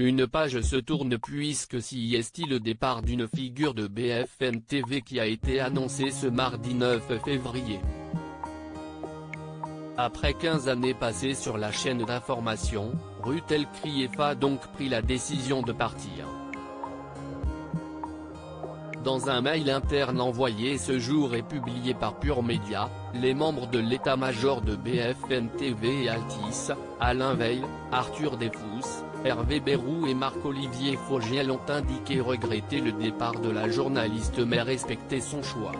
Une page se tourne puisque c'est le départ d'une figure de BFM TV qui a été annoncé ce mardi 9 février. Après 15 années passées sur la chaîne d'information, Ruth El-Krief a donc pris la décision de partir. Dans un mail interne envoyé ce jour et publié par Pure Média, les membres de l'état-major de BFM TV et Altice, Alain Veil, Arthur Defous, Hervé Bérou et Marc-Olivier Fogiel ont indiqué regretter le départ de la journaliste mais respecter son choix.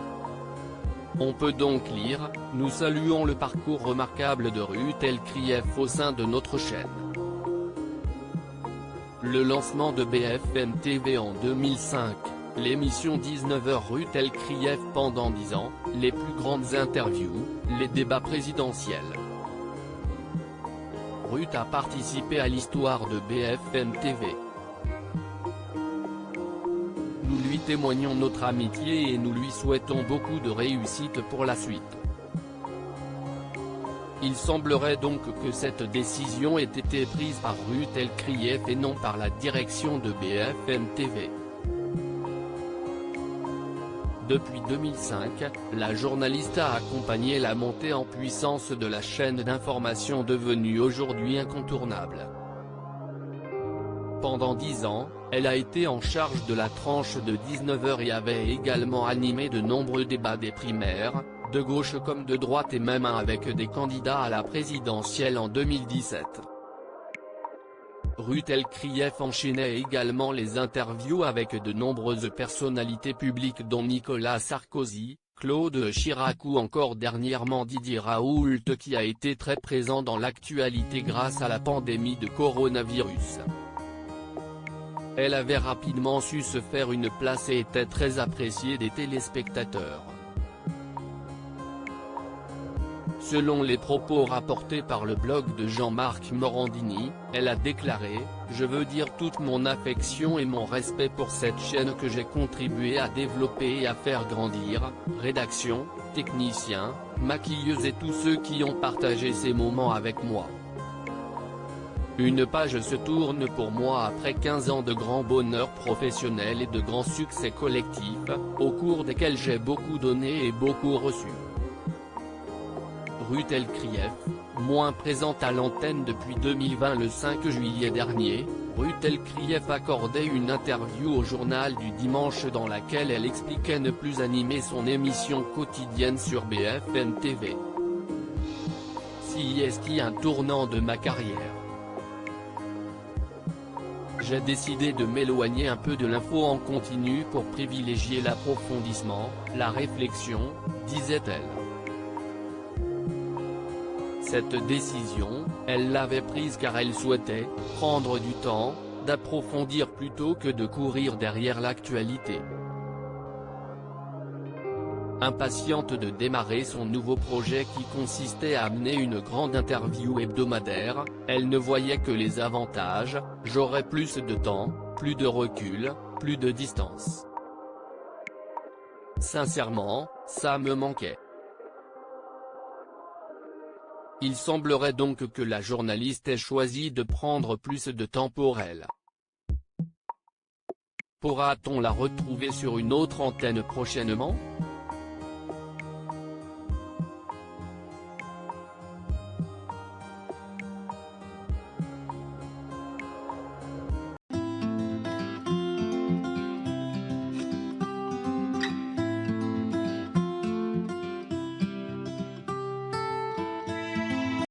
On peut donc lire « Nous saluons le parcours remarquable de Ruth El-Krief au sein de notre chaîne ». Le lancement de BFM TV en 2005, l'émission 19h Ruth El-Krief pendant 10 ans, les plus grandes interviews, les débats présidentiels. Ruth a participé à l'histoire de BFM TV. Nous lui témoignons notre amitié et nous lui souhaitons beaucoup de réussite pour la suite. Il semblerait donc que cette décision ait été prise par Ruth El-Krief et non par la direction de BFM TV. Depuis 2005, la journaliste a accompagné la montée en puissance de la chaîne d'information devenue aujourd'hui incontournable. Pendant 10 ans, elle a été en charge de la tranche de 19h et avait également animé de nombreux débats des primaires, de gauche comme de droite et même un avec des candidats à la présidentielle en 2017. Ruth El-Krief enchaînait également les interviews avec de nombreuses personnalités publiques dont Nicolas Sarkozy, Claude Chirac ou encore dernièrement Didier Raoult qui a été très présent dans l'actualité grâce à la pandémie de coronavirus. Elle avait rapidement su se faire une place et était très appréciée des téléspectateurs. Selon les propos rapportés par le blog de Jean-Marc Morandini, elle a déclaré « Je veux dire toute mon affection et mon respect pour cette chaîne que j'ai contribué à développer et à faire grandir, rédaction, techniciens, maquilleuses et tous ceux qui ont partagé ces moments avec moi. Une page se tourne pour moi après 15 ans de grand bonheur professionnel et de grands succès collectifs, au cours desquels j'ai beaucoup donné et beaucoup reçu. » Ruth El-Krief, moins présente à l'antenne depuis 2020 le 5 juillet dernier, Ruth El-Krief accordait une interview au journal du dimanche dans laquelle elle expliquait ne plus animer son émission quotidienne sur BFM TV. C'est un tournant de ma carrière. J'ai décidé de m'éloigner un peu de l'info en continu pour privilégier l'approfondissement, la réflexion, disait-elle. Cette décision, elle l'avait prise car elle souhaitait prendre du temps, d'approfondir plutôt que de courir derrière l'actualité. Impatiente de démarrer son nouveau projet qui consistait à amener une grande interview hebdomadaire, elle ne voyait que les avantages, j'aurais plus de temps, plus de recul, plus de distance. Sincèrement, ça me manquait. Il semblerait donc que la journaliste ait choisi de prendre plus de temps pour elle. Pourra-t-on la retrouver sur une autre antenne prochainement ?